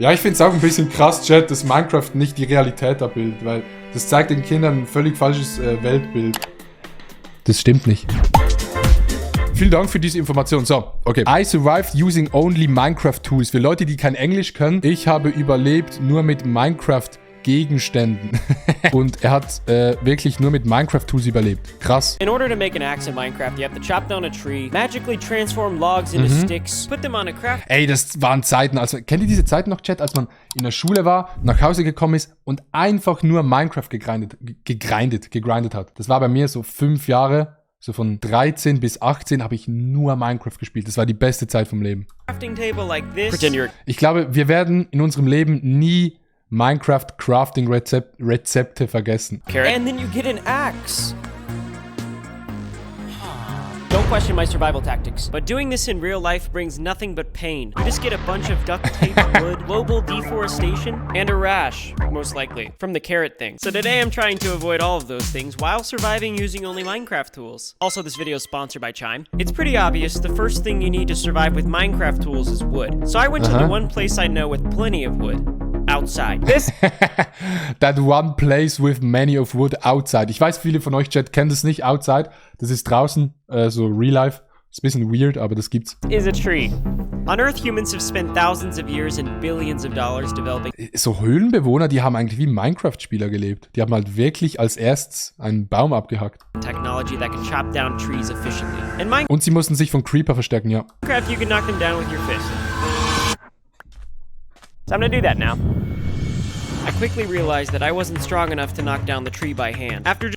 Ja, ich finde es auch ein bisschen krass, Chat, dass Minecraft nicht die Realität abbildet, weil das zeigt den Kindern ein völlig falsches Weltbild. Das stimmt nicht. Vielen Dank für diese Information. So, okay. I survived using only Minecraft Tools. Für Leute, die kein Englisch können, ich habe überlebt nur mit Minecraft Gegenständen. Und er hat wirklich nur mit Minecraft-Tools überlebt. Krass. In order to make an axe in Minecraft, you have to chop down a tree, magically transform logs into sticks, put them on a craft... Ey, das waren Zeiten, also kennt ihr diese Zeiten noch, Chat, als man in der Schule war, nach Hause gekommen ist und einfach nur Minecraft gegrindet hat. Das war bei mir so 5 Jahre, so von 13 bis 18 habe ich nur Minecraft gespielt. Das war die beste Zeit vom Leben. Crafting table like this. Ich glaube, wir werden in unserem Leben nie Minecraft Crafting Rezepte vergessen. And then you get an axe. Don't question my survival tactics, but doing this in real life brings nothing but pain. You just get a bunch of duct tape, wood, global deforestation, and a rash, most likely, from the carrot thing. So today I'm trying to avoid all of those things while surviving using only Minecraft tools. Also, this video is sponsored by Chime. It's pretty obvious the first thing you need to survive with Minecraft tools is wood. So I went to the one place I know with plenty of wood. Outside. That one place with many of wood outside. Ich weiß, viele von euch, Chat, kennen das nicht. Outside. Das ist draußen, so real life. Ist ein bisschen weird, aber das gibt's. Is a tree. On Earth, humans have spent thousands of years and billions of dollars developing... So Höhlenbewohner, die haben eigentlich wie Minecraft-Spieler gelebt. Die haben halt wirklich als erstes einen Baum abgehackt. ...technology that can chop down trees efficiently. In Und sie mussten sich von Creeper verstecken, ja. Minecraft, you can knock them down with your fist. So I'm gonna do that now. I quickly realized that I wasn't strong enough to knock down the tree by hand. After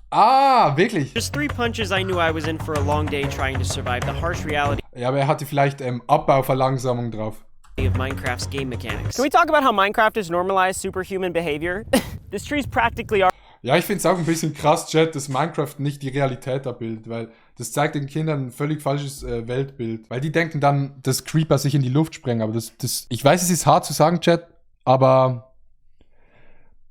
wirklich? just 3 punches, I knew I was in for a long day trying to survive the harsh reality Ja, aber er hatte vielleicht Abbauverlangsamung drauf. of Minecraft's game mechanics. Can we talk about how Minecraft has normalized superhuman behavior? This tree's practically our... Ja, ich finde es auch ein bisschen krass, Chat, dass Minecraft nicht die Realität abbildet, weil das zeigt den Kindern ein völlig falsches Weltbild. Weil die denken dann, dass Creeper sich in die Luft sprengen, aber ich weiß, es ist hart zu sagen, Chat, aber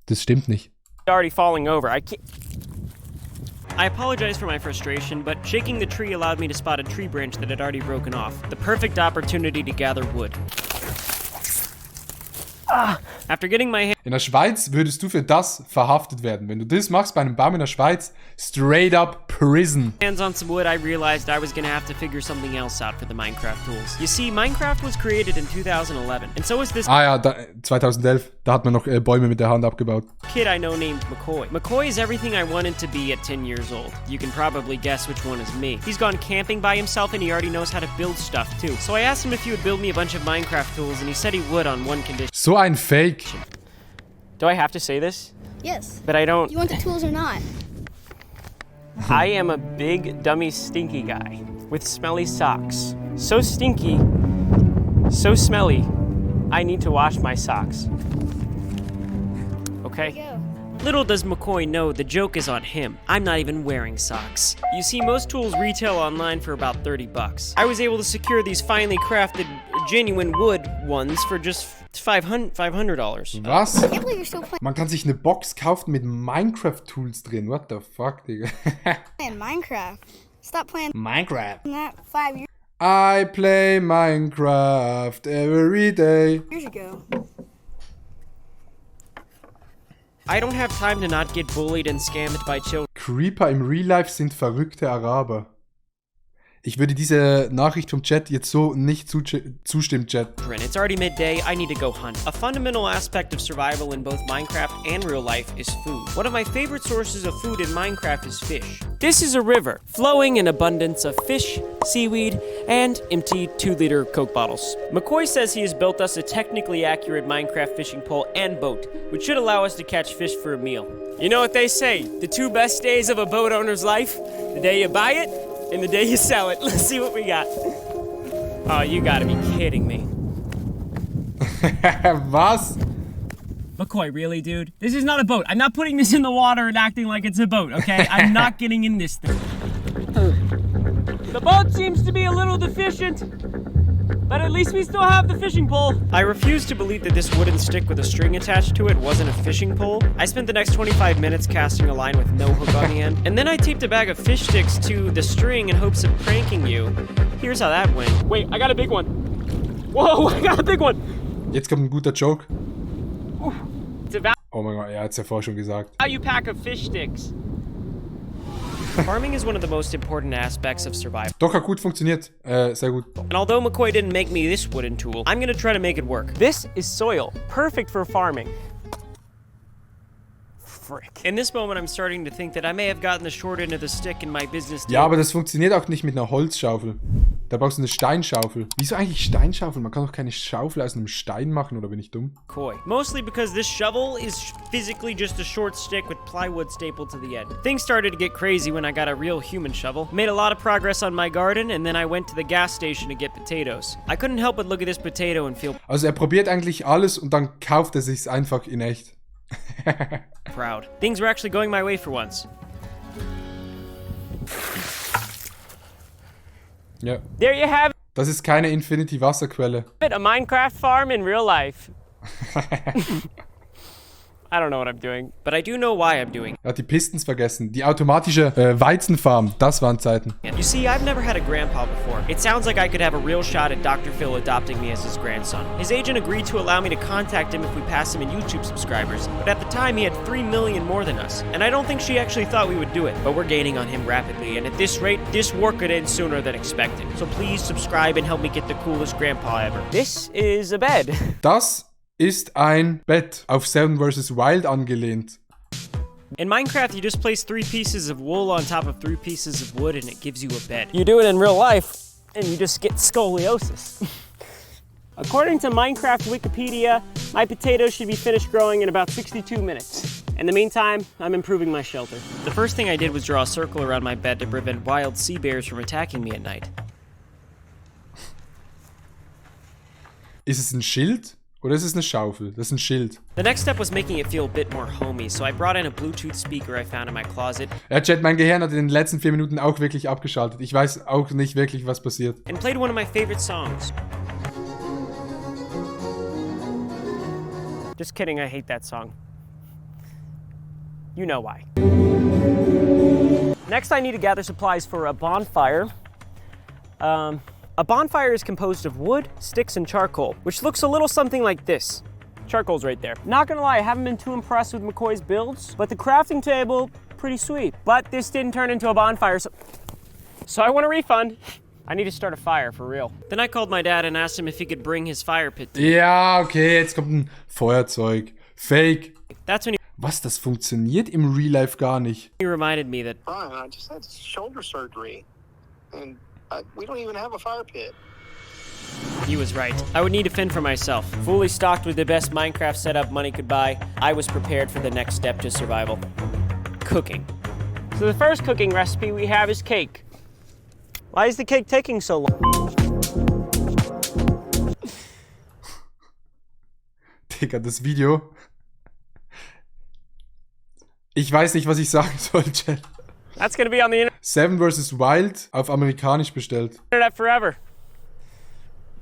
das stimmt nicht. already falling over. I apologize for my frustration, but shaking the tree allowed me to spot a tree branch that had already broken off. The perfect opportunity to gather wood. After getting my In der Schweiz würdest du für das verhaftet werden. Wenn du das machst bei einem Baum in der Schweiz, straight up prison. hands on some wood, I realized I was gonna have to figure something else out for the Minecraft tools. You see, Minecraft was created in 2011, and so was this 2011, da hat man noch Bäume mit der Hand abgebaut. kid I know named McCoy. McCoy is everything I wanted to be at 10 years old. You can probably guess which one is me. He's gone camping by himself and he already knows how to build stuff too. So I asked him if he would build me a bunch of Minecraft tools and he said he would on one condition. So ein Fake. Do I have to say this? Yes. But I don't. You want the tools or not? I am a big, dummy, stinky guy with smelly socks. So stinky, so smelly, I need to wash my socks. Okay? Go. Little does McCoy know the joke is on him. I'm not even wearing socks. You see, most tools retail online for about 30 bucks. I was able to secure these finely crafted, genuine wood ones for just $500. Was? I can't believe you're still Man kann sich eine Box kaufen mit Minecraft-Tools drin. What the fuck, Digga? playing Minecraft. Stop playing Minecraft. that 5 I play Minecraft every day. years ago. I don't have time to not get bullied and scammed by children. Creeper im Real Life sind verrückte Araber. Ich würde diese Nachricht vom Chat jetzt so nicht zustimmen, Chat. It's already midday, I need to go hunt. A fundamental aspect of survival in both Minecraft and real life is food. One of my favorite sources of food in Minecraft is fish. This is a river, flowing in abundance of fish, seaweed, and empty 2-liter Coke bottles. McCoy says he has built us a technically accurate Minecraft fishing pole and boat, which should allow us to catch fish for a meal. You know what they say, the 2 best days of a boat owner's life? The day you buy it, and the day you sell it. Let's see what we got. Oh, you gotta be kidding me. Was? McCoy, really, dude? This is not a boat. I'm not putting this in the water and acting like it's a boat, okay? I'm not getting in this thing. The boat seems to be a little deficient, but at least we still have the fishing pole. I refuse to believe that this wooden stick with a string attached to it wasn't a fishing pole. I spent the next 25 minutes casting a line with no hook on the end, and then I taped a bag of fish sticks to the string in hopes of pranking you. Here's how that went. Wait, I got a big one. Whoa, I got a big one. Jetzt kommt ein guter Joke. It's about Oh mein Gott, er hat's ja vorher schon gesagt. how you pack of fish sticks. Farming is one of the most important aspects of survival. Doch, hat gut funktioniert. Sehr gut. And although McCoy didn't make me this wooden tool, I'm gonna try to make it work. This is soil, perfect for farming. Frick. In this moment, I'm starting to think that I may have gotten the short end of the stick in my business deal. Ja, aber das funktioniert auch nicht mit einer Holzschaufel. Da brauchst du eine Steinschaufel. Wieso eigentlich Steinschaufel? Man kann doch keine Schaufel aus einem Stein machen, oder bin ich dumm? McCoy. Mostly because this shovel is physically just a short stick with plywood stapled to the end. Things started to get crazy when I got a real human shovel. Made a lot of progress on my garden, and then I went to the gas station to get potatoes. I couldn't help but look at this potato and feel Also er probiert eigentlich alles und dann kauft er sich's einfach in echt. proud. Things were actually going my way for once. Ja. There you have Das ist keine Infinity-Wasserquelle. it, a Minecraft farm in real life. I don't know what I'm doing, but I do know why I'm doing Er hat die Pistons vergessen. Die automatische Weizenfarm. Das waren Zeiten. it. You see, I've never had a grandpa before. It sounds like I could have a real shot at Dr. Phil adopting me as his grandson. His agent agreed to allow me to contact him if we pass him in YouTube subscribers, but at the time he had 3 million more than us, and I don't think she actually thought we would do it. But we're gaining on him rapidly, and at this rate, this war could end sooner than expected. So please subscribe and help me get the coolest grandpa ever. This is a bed. Das ist ein Bett auf Seven vs. Wild angelehnt. In Minecraft, you just place 3 pieces of wool on top of 3 pieces of wood and it gives you a bed. You do it in real life and you just get scoliosis. According to Minecraft Wikipedia, my potatoes should be finished growing in about 62 minutes. In the meantime, I'm improving my shelter. The first thing I did was draw a circle around my bed to prevent wild sea bears from attacking me at night. Ist es ein Schild? Oder ist es eine Schaufel? Das ist ein Schild. The next step was making it feel a bit more homey, so I brought in a Bluetooth speaker I found in my closet Ja, Chat, mein Gehirn hat in den letzten 4 Minuten auch wirklich abgeschaltet. Ich weiß auch nicht wirklich, was passiert. and played one of my favorite songs. Just kidding, I hate that song. You know why. Next, I need to gather supplies for a bonfire. A bonfire is composed of wood, sticks, and charcoal, which looks a little something like this. Charcoal's right there. Not gonna lie, I haven't been too impressed with McCoy's builds, but the crafting table, pretty sweet. But this didn't turn into a bonfire, so I want a refund. I need to start a fire, for real. Then I called my dad and asked him if he could bring his fire pit. Ja, okay, jetzt kommt ein Feuerzeug. Fake. That's when Was, das funktioniert im Real Life gar nicht. he reminded me that Brian, I just had shoulder surgery, and we don't even have a fire pit. he was right. I would need to fend for myself. Fully stocked with the best Minecraft setup money could buy, I was prepared for the next step to survival. Cooking. So the first cooking recipe we have is cake. Why is the cake taking so long? Digga, das Video. Ich weiß nicht, was ich sagen soll, Chat. That's gonna be on the Seven vs. Wild auf amerikanisch bestellt. internet forever.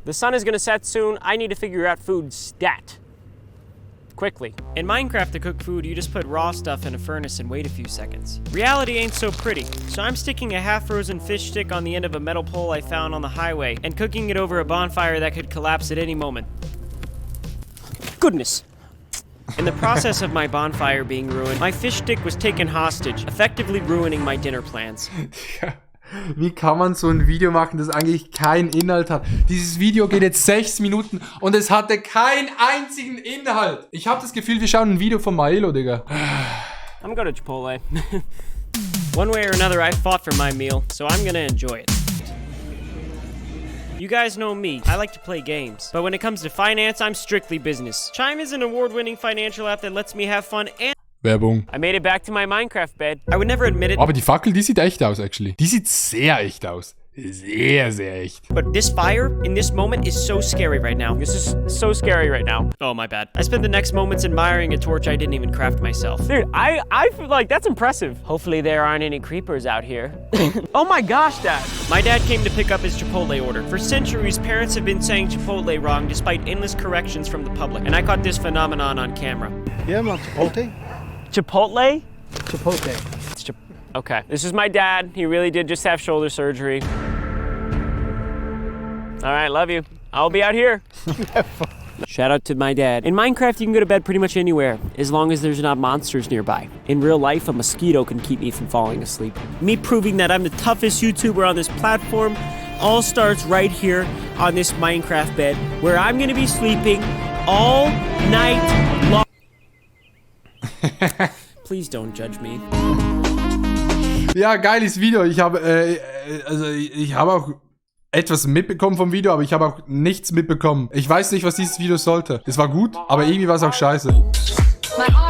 The sun is gonna set soon. I need to figure out food stat. Quickly. In Minecraft, to cook food, you just put raw stuff in a furnace and wait a few seconds. Reality ain't so pretty, so I'm sticking a half-frozen fish stick on the end of a metal pole I found on the highway and cooking it over a bonfire that could collapse at any moment. Goodness. In the process of my bonfire being ruined, my fish stick was taken hostage, effectively ruining my dinner plans. Wie kann man so ein Video machen, das eigentlich keinen Inhalt hat? Dieses Video geht jetzt 6 Minuten und es hatte keinen einzigen Inhalt. Ich habe das Gefühl, wir schauen ein Video von Maelo, Digga. I'm gonna go to Chipotle. One way or another, I fought for my meal, so I'm gonna enjoy it. You guys know me, I like to play games. But when it comes to finance, I'm strictly business. Chime is an award-winning financial app that lets me have fun and Werbung. I made it back to my Minecraft bed. I would never admit it, Aber die Fackel, die sieht echt aus, actually. Die sieht sehr echt aus. Sehr, sehr echt. but this fire in this moment is so scary right now. This is so scary right now. Oh, my bad. I spent the next moments admiring a torch I didn't even craft myself. Dude, I feel like that's impressive. Hopefully there aren't any creepers out here. Oh my gosh, Dad. My dad came to pick up his Chipotle order. For centuries, parents have been saying Chipotle wrong despite endless corrections from the public. And I caught this phenomenon on camera. Yeah, I'm on Chipotle. Chipotle? Chipotle. Okay, this is my dad. He really did just have shoulder surgery. All right, love you. I'll be out here. Shout out to my dad. In Minecraft, you can go to bed pretty much anywhere, as long as there's not monsters nearby. In real life, a mosquito can keep me from falling asleep. Me proving that I'm the toughest YouTuber on this platform all starts right here on this Minecraft bed, where I'm gonna be sleeping all night long. Please don't judge me. Ja, geiles Video. Ich habe auch etwas mitbekommen vom Video, aber ich habe auch nichts mitbekommen. Ich weiß nicht, was dieses Video sollte. Es war gut, aber irgendwie war es auch scheiße. My